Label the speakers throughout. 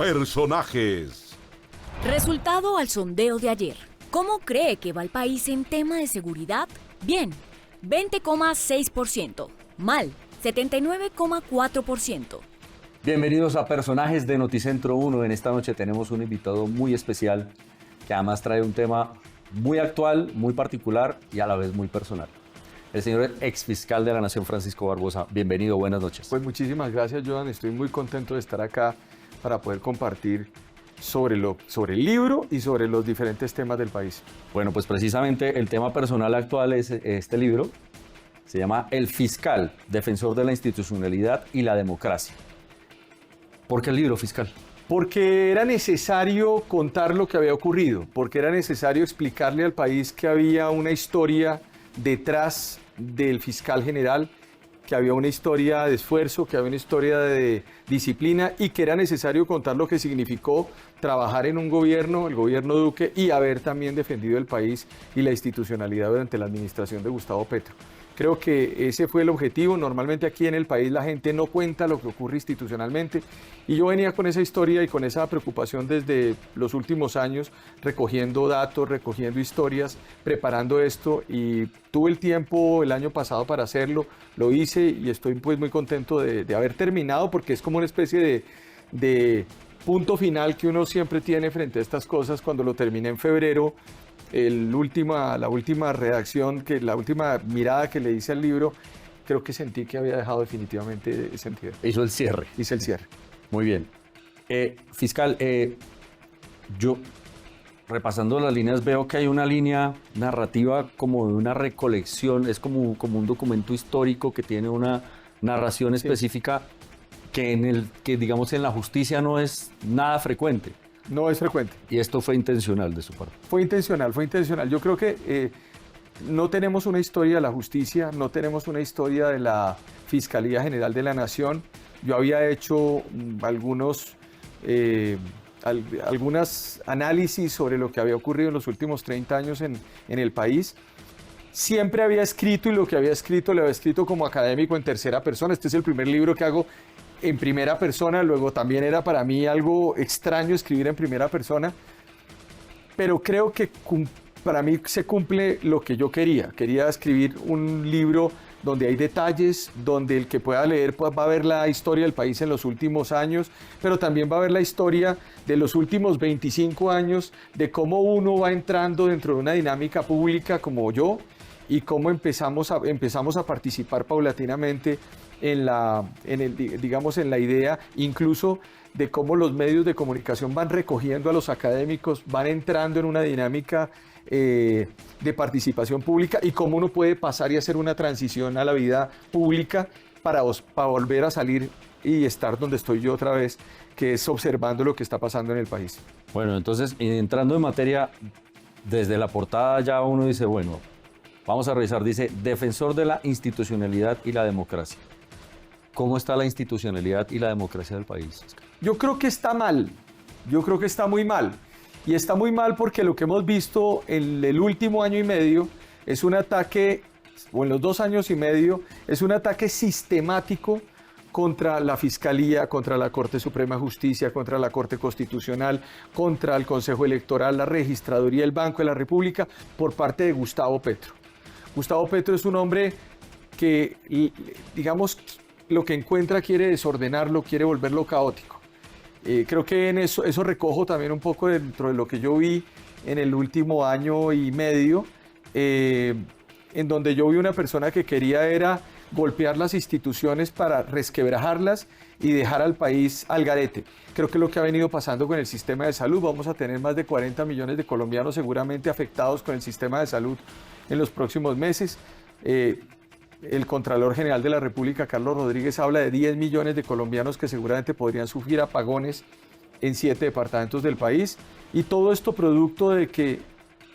Speaker 1: Personajes.
Speaker 2: Resultado al sondeo de ayer. ¿Cómo cree que va el país en tema de seguridad? Bien, 20,6%. Mal, 79,4%.
Speaker 3: Bienvenidos a Personajes de Noticentro 1. En esta noche tenemos un invitado muy especial que además trae un tema muy actual, muy particular y a la vez muy personal. El señor exfiscal de la Nación, Francisco Barbosa. Bienvenido, buenas noches.
Speaker 4: Pues muchísimas gracias, Joan. Estoy muy contento de estar acá para poder compartir sobre el libro y sobre los diferentes temas del país.
Speaker 3: Bueno, pues precisamente el tema personal actual es este libro. Se llama El Fiscal, Defensor de la Institucionalidad y la Democracia. ¿Por qué el libro, fiscal?
Speaker 4: Porque era necesario contar lo que había ocurrido, porque era necesario explicarle al país que había una historia detrás del fiscal general, que había una historia de esfuerzo, que había una historia de disciplina y que era necesario contar lo que significó trabajar en un gobierno, el gobierno Duque, y haber también defendido el país y la institucionalidad durante la administración de Gustavo Petro. Creo que ese fue el objetivo. Normalmente aquí en el país la gente no cuenta lo que ocurre institucionalmente y yo venía con esa historia y con esa preocupación desde los últimos años, recogiendo datos, recogiendo historias, preparando esto y tuve el tiempo el año pasado para hacerlo, lo hice y estoy pues muy contento de haber terminado porque es como una especie de punto final que uno siempre tiene frente a estas cosas. Cuando lo terminé en febrero, la última redacción, la última mirada que le hice al libro, creo que sentí que había dejado definitivamente sentido.
Speaker 3: Hizo el cierre.
Speaker 4: Hice el cierre.
Speaker 3: Muy bien. Fiscal, yo repasando las líneas veo que hay una línea narrativa como de una recolección, es como un documento histórico que tiene una narración específica que digamos en la justicia no es nada frecuente.
Speaker 4: No es frecuente.
Speaker 3: ¿Y esto fue intencional de su parte?
Speaker 4: Fue intencional. Yo creo que no tenemos una historia de la justicia, no tenemos una historia de la Fiscalía General de la Nación. Yo había hecho algunos análisis sobre lo que había ocurrido en los últimos 30 años en el país. Siempre había escrito y lo que había escrito lo había escrito como académico en tercera persona. Este es el primer libro que hago en primera persona, luego también era para mí algo extraño escribir en primera persona, pero creo que para mí se cumple lo que yo quería. Quería escribir un libro donde hay detalles, donde el que pueda leer pues, va a ver la historia del país en los últimos años, pero también va a ver la historia de los últimos 25 años, de cómo uno va entrando dentro de una dinámica pública como yo y cómo empezamos a participar paulatinamente en la idea incluso de cómo los medios de comunicación van recogiendo a los académicos, van entrando en una dinámica de participación pública y cómo uno puede pasar y hacer una transición a la vida pública para volver a salir y estar donde estoy yo otra vez, que es observando lo que está pasando en el país.
Speaker 3: Bueno, entonces, entrando en materia, desde la portada ya uno dice, bueno, vamos a revisar, dice, defensor de la institucionalidad y la democracia. ¿Cómo está la institucionalidad y la democracia del país?
Speaker 4: Yo creo que está mal, yo creo que está muy mal. Y está muy mal porque lo que hemos visto en el último año y medio es un ataque, o en los 2 años y medio, es un ataque sistemático contra la Fiscalía, contra la Corte Suprema de Justicia, contra la Corte Constitucional, contra el Consejo Electoral, la Registraduría, el Banco de la República, por parte de Gustavo Petro. Gustavo Petro es un hombre que, digamos, lo que encuentra quiere desordenarlo, quiere volverlo caótico. Creo que en eso recojo también un poco dentro de lo que yo vi en el último año y medio, en donde yo vi una persona que quería era golpear las instituciones para resquebrajarlas y dejar al país al garete. Creo que es lo que ha venido pasando con el sistema de salud. Vamos a tener más de 40 millones de colombianos seguramente afectados con el sistema de salud en los próximos meses. El Contralor General de la República, Carlos Rodríguez, habla de 10 millones de colombianos que seguramente podrían sufrir apagones en 7 departamentos del país. Y todo esto producto de que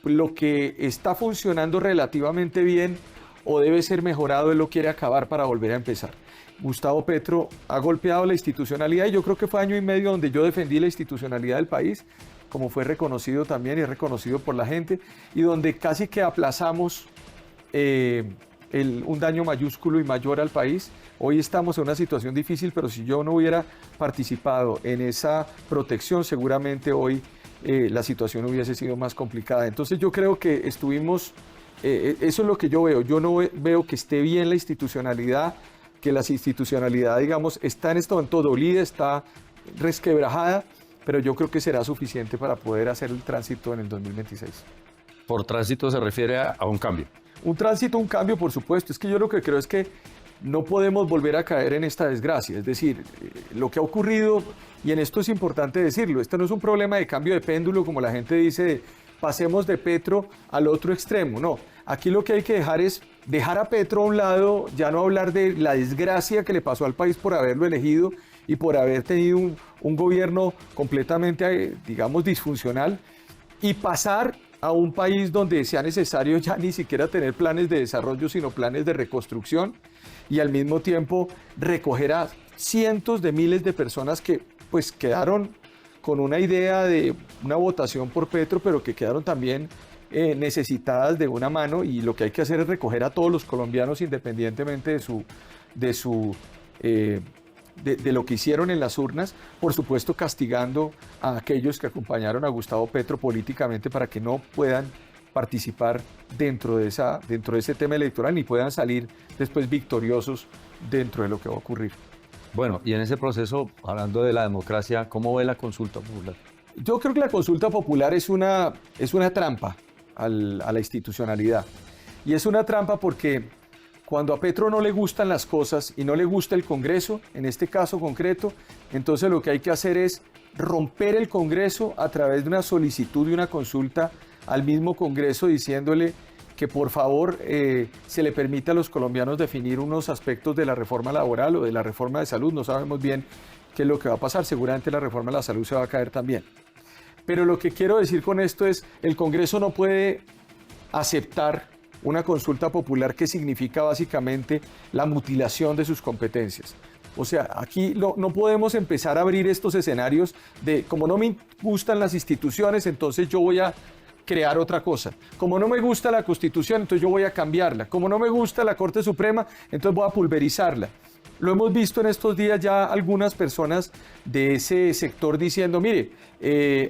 Speaker 4: lo que está funcionando relativamente bien o debe ser mejorado, él lo quiere acabar para volver a empezar. Gustavo Petro ha golpeado la institucionalidad y yo creo que fue año y medio donde yo defendí la institucionalidad del país, como fue reconocido también y reconocido por la gente, y donde casi que aplazamos un daño mayúsculo y mayor al país. Hoy estamos en una situación difícil, pero si yo no hubiera participado en esa protección, seguramente hoy la situación hubiese sido más complicada. Entonces yo creo que estuvimos, eso es lo que yo veo. Yo no veo que esté bien la institucionalidad, que la institucionalidad, digamos, está en este momento dolida, está resquebrajada, pero yo creo que será suficiente para poder hacer el tránsito en el 2026.
Speaker 3: Por tránsito se refiere a un cambio.
Speaker 4: Un tránsito, un cambio, por supuesto. Es que yo lo que creo es que no podemos volver a caer en esta desgracia. Es decir, lo que ha ocurrido, y en esto es importante decirlo, esto no es un problema de cambio de péndulo, como la gente dice, de pasemos de Petro al otro extremo. No, aquí lo que hay que dejar es dejar a Petro a un lado, ya no hablar de la desgracia que le pasó al país por haberlo elegido y por haber tenido un gobierno completamente, digamos, disfuncional, y pasar a un país donde sea necesario ya ni siquiera tener planes de desarrollo, sino planes de reconstrucción, y al mismo tiempo recoger a cientos de miles de personas que pues quedaron con una idea de una votación por Petro, pero que quedaron también necesitadas de una mano, y lo que hay que hacer es recoger a todos los colombianos independientemente de lo que hicieron en las urnas, por supuesto castigando a aquellos que acompañaron a Gustavo Petro políticamente para que no puedan participar dentro de ese tema electoral ni puedan salir después victoriosos dentro de lo que va a ocurrir.
Speaker 3: Bueno, y en ese proceso, hablando de la democracia, ¿cómo ve la consulta popular?
Speaker 4: Yo creo que la consulta popular es una trampa a la institucionalidad. Y es una trampa porque cuando a Petro no le gustan las cosas y no le gusta el Congreso, en este caso concreto, entonces lo que hay que hacer es romper el Congreso a través de una solicitud y una consulta al mismo Congreso diciéndole que por favor se le permita a los colombianos definir unos aspectos de la reforma laboral o de la reforma de salud. No sabemos bien qué es lo que va a pasar, seguramente la reforma de la salud se va a caer también. Pero lo que quiero decir con esto es, el Congreso no puede aceptar una consulta popular que significa básicamente la mutilación de sus competencias. O sea, aquí no podemos empezar a abrir estos escenarios de como no me gustan las instituciones, entonces yo voy a crear otra cosa. Como no me gusta la Constitución, entonces yo voy a cambiarla. Como no me gusta la Corte Suprema, entonces voy a pulverizarla. Lo hemos visto en estos días ya algunas personas de ese sector diciendo, mire,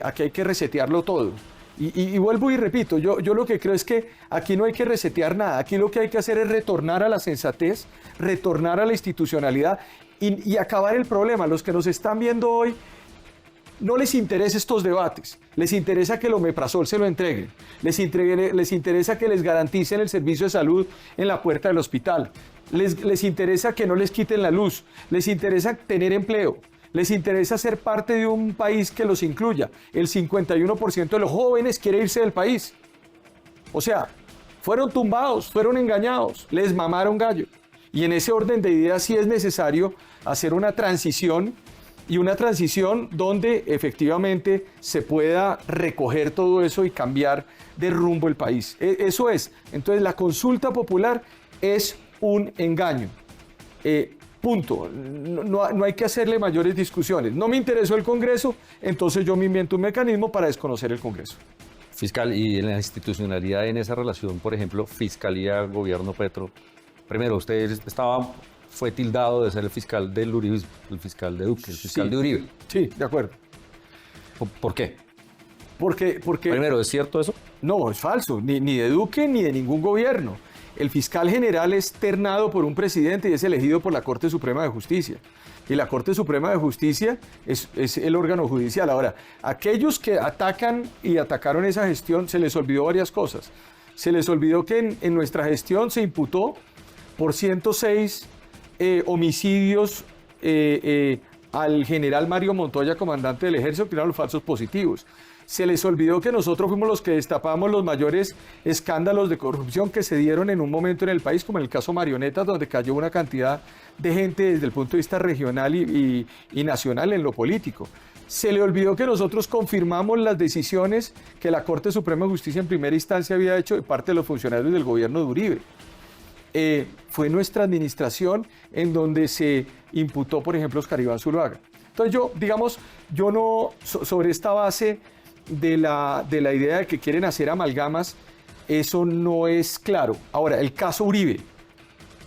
Speaker 4: aquí hay que resetearlo todo. Y vuelvo y repito, yo lo que creo es que aquí no hay que resetear nada, aquí lo que hay que hacer es retornar a la sensatez, retornar a la institucionalidad y acabar el problema. Los que nos están viendo hoy no les interesa estos debates, les interesa que el omeprazol se lo entreguen, les interesa que les garanticen el servicio de salud en la puerta del hospital, les interesa que no les quiten la luz, les interesa tener empleo. Les interesa ser parte de un país que los incluya. El 51% de los jóvenes quiere irse del país. O sea, fueron tumbados, fueron engañados, les mamaron gallo. Y en ese orden de ideas sí es necesario hacer una transición, y una transición donde efectivamente se pueda recoger todo eso y cambiar de rumbo el país. Eso es. Entonces la consulta popular es un engaño. Punto. No hay que hacerle mayores discusiones. No me interesó el Congreso, entonces yo me invento un mecanismo para desconocer el Congreso.
Speaker 3: Fiscal, y en la institucionalidad en esa relación, por ejemplo, Fiscalía, Gobierno Petro. Primero, usted fue tildado de ser el fiscal del uribismo, el fiscal de Duque, el fiscal de Uribe.
Speaker 4: Sí, de acuerdo.
Speaker 3: ¿Por qué?
Speaker 4: Porque
Speaker 3: Primero, ¿es cierto eso?
Speaker 4: No, es falso. Ni de Duque ni de ningún gobierno. El fiscal general es ternado por un presidente y es elegido por la Corte Suprema de Justicia. Y la Corte Suprema de Justicia es el órgano judicial. Ahora, aquellos que atacan y atacaron esa gestión, se les olvidó varias cosas. Se les olvidó que en nuestra gestión se imputó por 106 homicidios al general Mario Montoya, comandante del Ejército, que eran los falsos positivos. Se les olvidó que nosotros fuimos los que destapamos los mayores escándalos de corrupción que se dieron en un momento en el país, como en el caso Marionetas, donde cayó una cantidad de gente desde el punto de vista regional y nacional en lo político. Se le olvidó que nosotros confirmamos las decisiones que la Corte Suprema de Justicia en primera instancia había hecho de parte de los funcionarios del gobierno de Uribe. Fue nuestra administración en donde se imputó, por ejemplo, Oscar Iván Zuluaga. Entonces yo no, sobre esta base de la idea de que quieren hacer amalgamas, eso no es claro. Ahora, el caso Uribe.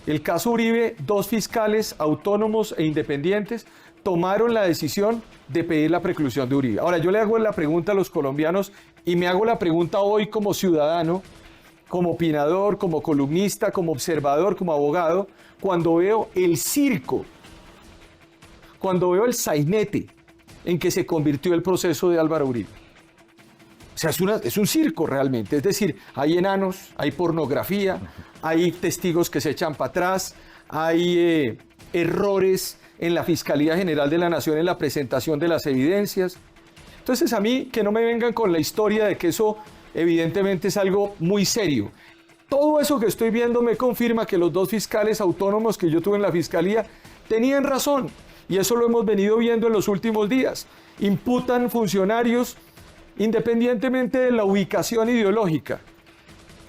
Speaker 4: El caso Uribe, 2 fiscales autónomos e independientes tomaron la decisión de pedir la preclusión de Uribe. Ahora, yo le hago la pregunta a los colombianos y me hago la pregunta hoy como ciudadano, como opinador, como columnista, como observador, como abogado, cuando veo el circo, cuando veo el sainete en que se convirtió el proceso de Álvaro Uribe. O sea, es un circo realmente. Es decir, hay enanos, hay pornografía, hay testigos que se echan para atrás, hay errores en la Fiscalía General de la Nación en la presentación de las evidencias. Entonces, a mí que no me vengan con la historia de que eso evidentemente es algo muy serio. Todo eso que estoy viendo me confirma que los 2 fiscales autónomos que yo tuve en la Fiscalía tenían razón. Y eso lo hemos venido viendo en los últimos días. Imputan funcionarios independientemente de la ubicación ideológica.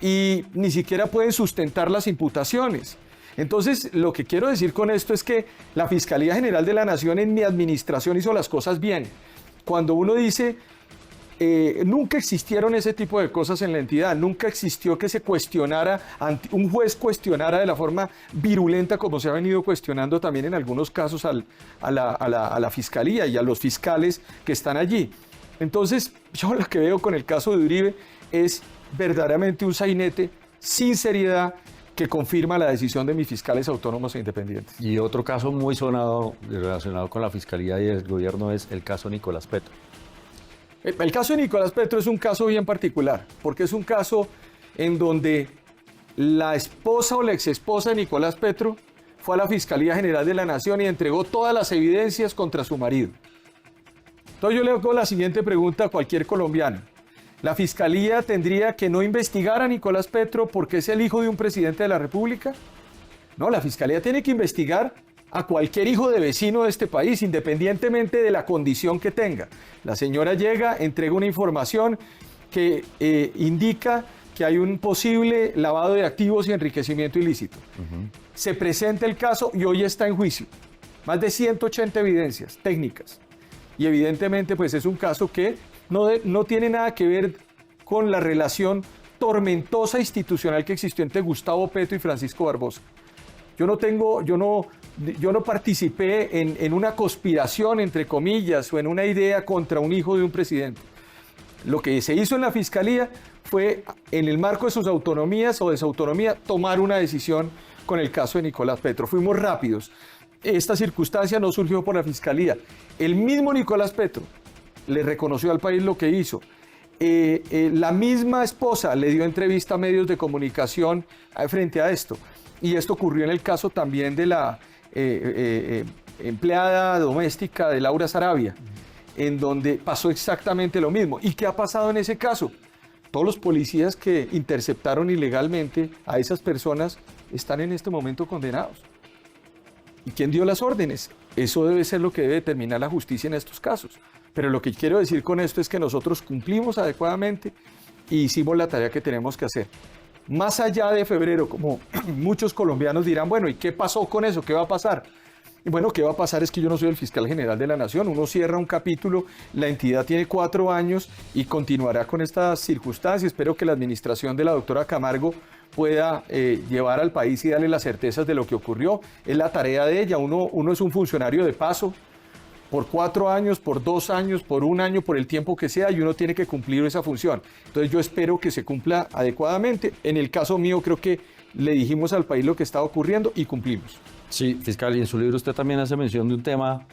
Speaker 4: Y ni siquiera pueden sustentar las imputaciones. Entonces, lo que quiero decir con esto es que la Fiscalía General de la Nación en mi administración hizo las cosas bien. Cuando uno dice, nunca existieron ese tipo de cosas en la entidad, nunca existió que se cuestionara, un juez cuestionara de la forma virulenta como se ha venido cuestionando también en algunos casos a la Fiscalía y a los fiscales que están allí. Entonces, yo lo que veo con el caso de Uribe es verdaderamente un sainete sin seriedad, que confirma la decisión de mis fiscales autónomos e independientes.
Speaker 3: Y otro caso muy sonado relacionado con la Fiscalía y el gobierno es el caso Nicolás Petro.
Speaker 4: El caso de Nicolás Petro es un caso bien particular, porque es un caso en donde la esposa o la exesposa de Nicolás Petro fue a la Fiscalía General de la Nación y entregó todas las evidencias contra su marido. Entonces yo le hago la siguiente pregunta a cualquier colombiano. ¿La Fiscalía tendría que no investigar a Nicolás Petro porque es el hijo de un presidente de la República? No, la Fiscalía tiene que investigar a cualquier hijo de vecino de este país, independientemente de la condición que tenga. La señora llega, entrega una información que indica que hay un posible lavado de activos y enriquecimiento ilícito. Se presenta el caso y hoy está en juicio. Más de 180 evidencias técnicas. Y evidentemente pues es un caso que no tiene nada que ver con la relación tormentosa institucional que existió entre Gustavo Petro y Francisco Barbosa. Yo no participé en una conspiración, entre comillas, o en una idea contra un hijo de un presidente. Lo que se hizo en la Fiscalía fue, en el marco de sus autonomías o de su autonomía, tomar una decisión con el caso de Nicolás Petro. Fuimos rápidos. Esta circunstancia no surgió por la Fiscalía. El mismo Nicolás Petro le reconoció al país lo que hizo. La misma esposa le dio entrevista a medios de comunicación frente a esto. Y esto ocurrió en el caso también de la empleada doméstica de Laura Sarabia, en donde pasó exactamente lo mismo. ¿Y qué ha pasado en ese caso? Todos los policías que interceptaron ilegalmente a esas personas están en este momento condenados. ¿Y quién dio las órdenes? Eso debe ser lo que debe determinar la justicia en estos casos. Pero lo que quiero decir con esto es que nosotros cumplimos adecuadamente y hicimos la tarea que tenemos que hacer. Más allá de febrero, como muchos colombianos dirán, bueno, ¿y qué pasó con eso? ¿Qué va a pasar? Y bueno, ¿qué va a pasar? Es que yo no soy el fiscal general de la Nación. Uno cierra un capítulo, la entidad tiene 4 años y continuará con estas circunstancias. Espero que la administración de la doctora Camargo pueda llevar al país y darle las certezas de lo que ocurrió. Es la tarea de ella. Uno es un funcionario de paso por 4 años, por 2 años, por 1 año, por el tiempo que sea, y uno tiene que cumplir esa función. Entonces yo espero que se cumpla adecuadamente. En el caso mío creo que le dijimos al país lo que estaba ocurriendo y cumplimos.
Speaker 3: Sí, fiscal, y en su libro usted también hace mención de un tema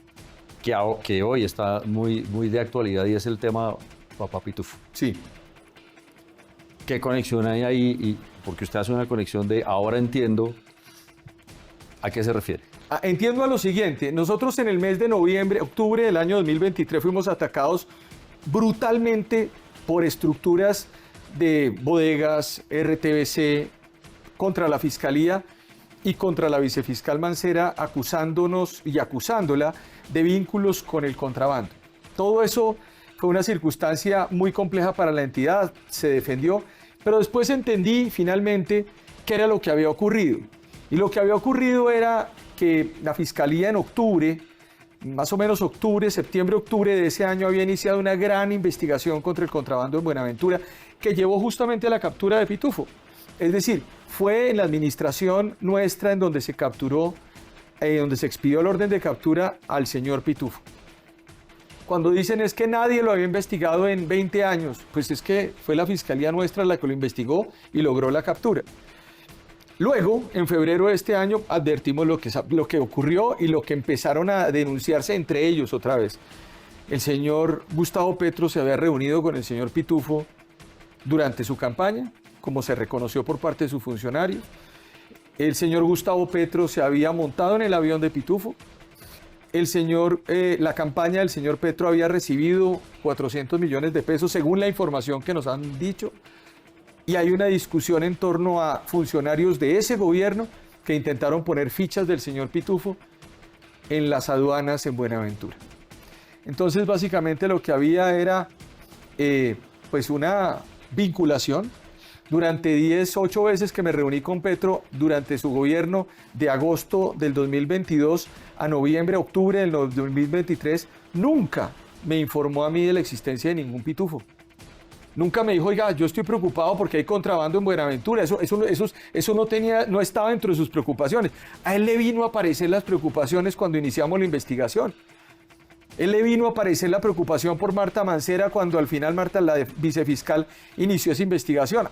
Speaker 3: que hoy está muy de actualidad y es el tema Papá Pitufo.
Speaker 4: Sí.
Speaker 3: ¿Qué conexión hay ahí? Y porque usted hace una conexión de ahora entiendo, ¿a qué se refiere?
Speaker 4: Entiendo a lo siguiente, nosotros en el mes de octubre del año 2023 fuimos atacados brutalmente por estructuras de bodegas, RTBC, contra la Fiscalía y contra la vicefiscal Mancera, acusándonos y acusándola de vínculos con el contrabando. Todo eso fue una circunstancia muy compleja para la entidad, se defendió, pero después entendí finalmente qué era lo que había ocurrido. Y lo que había ocurrido era que la Fiscalía en octubre, más o menos septiembre-octubre de ese año, había iniciado una gran investigación contra el contrabando en Buenaventura que llevó justamente a la captura de Pitufo. Es decir, fue en la administración nuestra en donde se capturó, donde se expidió el orden de captura al señor Pitufo. Cuando dicen es que nadie lo había investigado en 20 años, pues es que fue la fiscalía nuestra la que lo investigó y logró la captura. Luego, en febrero de este año, advertimos lo que ocurrió y lo que empezaron a denunciarse entre ellos otra vez. El señor Gustavo Petro se había reunido con el señor Pitufo durante su campaña, como se reconoció por parte de sus funcionarios. El señor Gustavo Petro se había montado en el avión de Pitufo. La campaña del señor Petro había recibido 400 millones de pesos, según la información que nos han dicho. Y hay una discusión en torno a funcionarios de ese gobierno que intentaron poner fichas del señor Pitufo en las aduanas en Buenaventura. Entonces, básicamente lo que había era pues una vinculación. Durante 8 veces que me reuní con Petro durante su gobierno, de agosto del 2022 a noviembre, octubre del 2023, nunca me informó a mí de la existencia de ningún pitufo. Nunca me dijo, oiga, yo estoy preocupado porque hay contrabando en Buenaventura. Eso no estaba dentro de sus preocupaciones. A él le vino a aparecer las preocupaciones cuando iniciamos la investigación. Él le vino a aparecer la preocupación por Marta Mancera cuando al final Marta, la vicefiscal, inició esa investigación.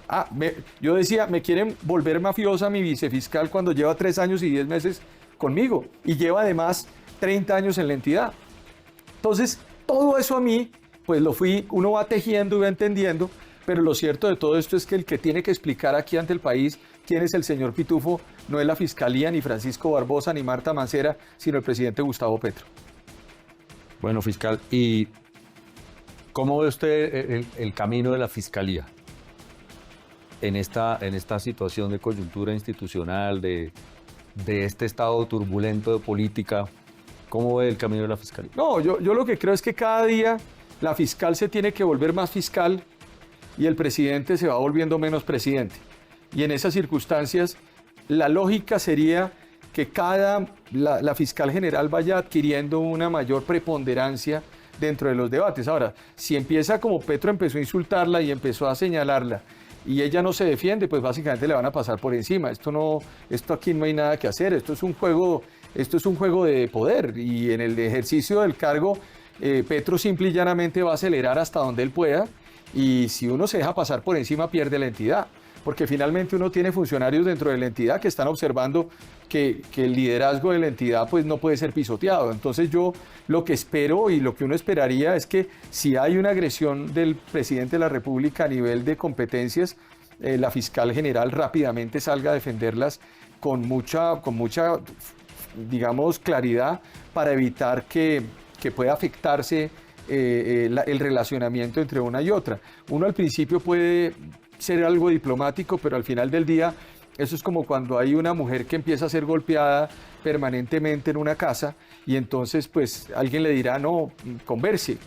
Speaker 4: Yo decía, me quieren volver mafiosa mi vicefiscal cuando lleva 3 años y 10 meses conmigo y lleva además 30 años en la entidad. Entonces, todo eso a mí, pues uno va tejiendo y va entendiendo, pero lo cierto de todo esto es que el que tiene que explicar aquí ante el país quién es el señor Pitufo no es la Fiscalía, ni Francisco Barbosa, ni Marta Mancera, sino el presidente Gustavo Petro.
Speaker 3: Bueno, fiscal, ¿y cómo ve usted el camino de la Fiscalía en esta situación de coyuntura institucional, de este estado turbulento de política? ¿Cómo ve el camino de la Fiscalía?
Speaker 4: No, yo lo que creo es que cada día la fiscal se tiene que volver más fiscal y el presidente se va volviendo menos presidente. Y en esas circunstancias, la lógica sería que la fiscal general vaya adquiriendo una mayor preponderancia dentro de los debates. Ahora, si empieza como Petro empezó a insultarla y empezó a señalarla y ella no se defiende, pues básicamente le van a pasar por encima. Esto aquí no hay nada que hacer, esto es un juego de poder y en el ejercicio del cargo Petro simple y llanamente va a acelerar hasta donde él pueda y si uno se deja pasar por encima pierde la entidad. Porque finalmente uno tiene funcionarios dentro de la entidad que están observando que el liderazgo de la entidad pues no puede ser pisoteado. Entonces yo lo que espero y lo que uno esperaría es que si hay una agresión del presidente de la República a nivel de competencias, la fiscal general rápidamente salga a defenderlas con mucha digamos, claridad para evitar que pueda afectarse el relacionamiento entre una y otra. Uno al principio puede ser algo diplomático, pero al final del día eso es como cuando hay una mujer que empieza a ser golpeada permanentemente en una casa y entonces pues alguien le dirá no, converse,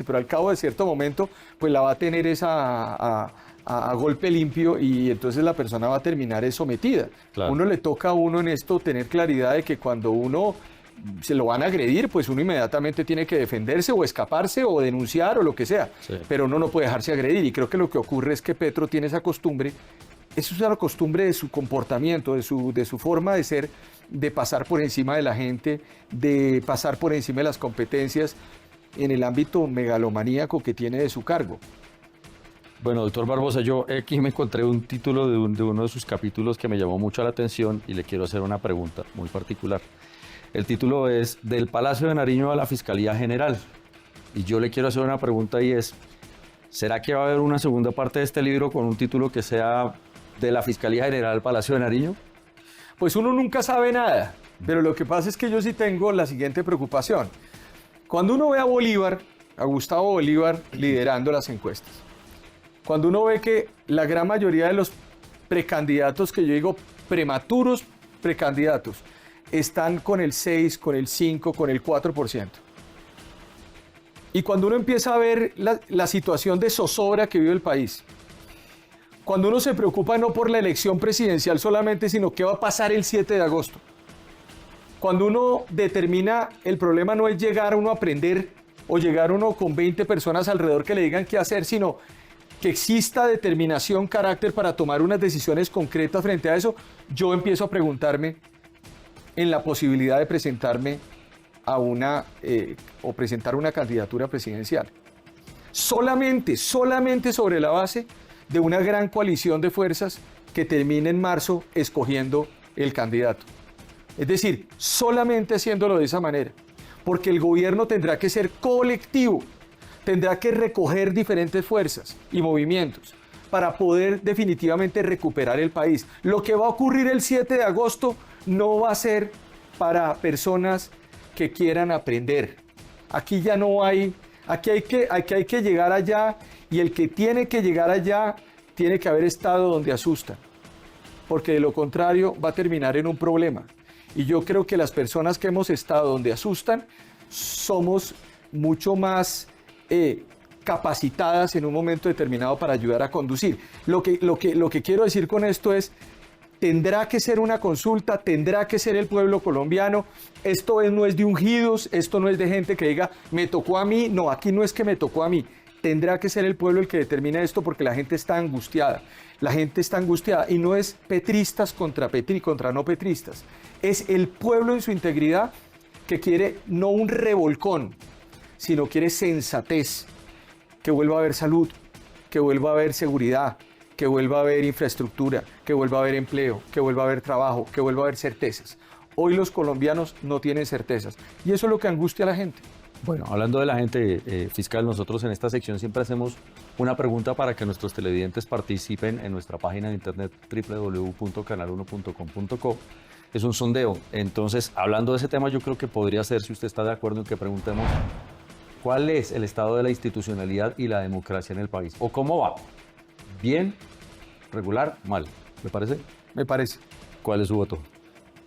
Speaker 4: pero al cabo de cierto momento pues la va a tener a golpe limpio y entonces la persona va a terminar sometida. Claro. Uno le toca a uno en esto tener claridad de que cuando uno se lo van a agredir, pues uno inmediatamente tiene que defenderse o escaparse o denunciar o lo que sea, sí. Pero uno no puede dejarse agredir y creo que lo que ocurre es que Petro tiene esa costumbre, eso es una costumbre de su comportamiento, de su forma de ser, de pasar por encima de la gente, de pasar por encima de las competencias en el ámbito megalomaníaco que tiene de su cargo.
Speaker 3: Bueno, doctor Barbosa, yo aquí me encontré un título de uno de sus capítulos que me llamó mucho la atención y le quiero hacer una pregunta muy particular. El título es Del Palacio de Nariño a la Fiscalía General. Y yo le quiero hacer una pregunta y es, ¿será que va a haber una segunda parte de este libro con un título que sea de la Fiscalía General al Palacio de Nariño?
Speaker 4: Pues uno nunca sabe nada, pero lo que pasa es que yo sí tengo la siguiente preocupación. Cuando uno ve a Gustavo Bolívar liderando las encuestas, cuando uno ve que la gran mayoría de los precandidatos, que yo digo prematuros precandidatos, están con el 6, con el 5, con el 4%. Y cuando uno empieza a ver la situación de zozobra que vive el país, cuando uno se preocupa no por la elección presidencial solamente, sino qué va a pasar el 7 de agosto, cuando uno determina, el problema no es llegar uno a aprender o llegar uno con 20 personas alrededor que le digan qué hacer, sino que exista determinación, carácter para tomar unas decisiones concretas frente a eso, yo empiezo a preguntarme en la posibilidad de presentarme a o presentar una candidatura presidencial. Solamente sobre la base de una gran coalición de fuerzas que termine en marzo escogiendo el candidato. Es decir, solamente haciéndolo de esa manera, porque el gobierno tendrá que ser colectivo, tendrá que recoger diferentes fuerzas y movimientos para poder definitivamente recuperar el país. Lo que va a ocurrir el 7 de agosto no va a ser para personas que quieran aprender. Aquí ya no hay, aquí hay que llegar allá, y el que tiene que llegar allá tiene que haber estado donde asustan, porque de lo contrario va a terminar en un problema. Y yo creo que las personas que hemos estado donde asustan somos mucho más capacitadas en un momento determinado para ayudar a conducir. Lo que quiero decir con esto es, tendrá que ser una consulta, tendrá que ser el pueblo colombiano. Esto no es de ungidos, esto no es de gente que diga, me tocó a mí. No, aquí no es que me tocó a mí. Tendrá que ser el pueblo el que determine esto, porque la gente está angustiada. La gente está angustiada, y no es petristas contra no petristas. Es el pueblo en su integridad que quiere no un revolcón, sino quiere sensatez, que vuelva a haber salud, que vuelva a haber seguridad, que vuelva a haber infraestructura, que vuelva a haber empleo, que vuelva a haber trabajo, que vuelva a haber certezas. Hoy los colombianos no tienen certezas, y eso es lo que angustia a la gente.
Speaker 3: Bueno, hablando de la gente, fiscal, nosotros en esta sección siempre hacemos una pregunta para que nuestros televidentes participen en nuestra página de internet www.canal1.com.co. Es un sondeo. Entonces, hablando de ese tema, yo creo que podría ser, si usted está de acuerdo, en que preguntemos cuál es el estado de la institucionalidad y la democracia en el país, o cómo va. ¿Bien, regular, mal? ¿Me parece?
Speaker 4: Me parece.
Speaker 3: ¿Cuál es su voto?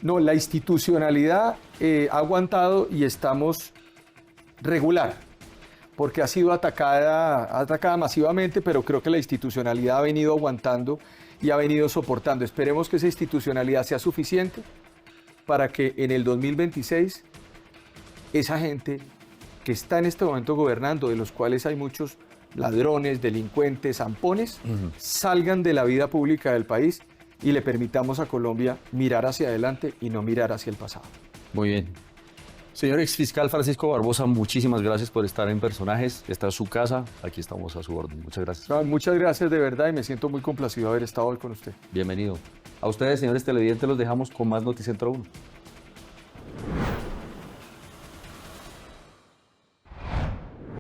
Speaker 4: No, la institucionalidad ha aguantado, y estamos regular, porque ha sido atacada masivamente, pero creo que la institucionalidad ha venido aguantando y ha venido soportando. Esperemos que esa institucionalidad sea suficiente para que en el 2026 esa gente que está en este momento gobernando, de los cuales hay muchos ladrones, delincuentes, zampones, salgan de la vida pública del país y le permitamos a Colombia mirar hacia adelante y no mirar hacia el pasado.
Speaker 3: Muy bien. Señor exfiscal Francisco Barbosa, muchísimas gracias por estar en Personajes. Esta es su casa, aquí estamos a su orden. Muchas gracias.
Speaker 4: Muchas gracias de verdad, y me siento muy complacido de haber estado hoy con usted.
Speaker 3: Bienvenido. A ustedes, señores televidentes, los dejamos con más Noticentro 1.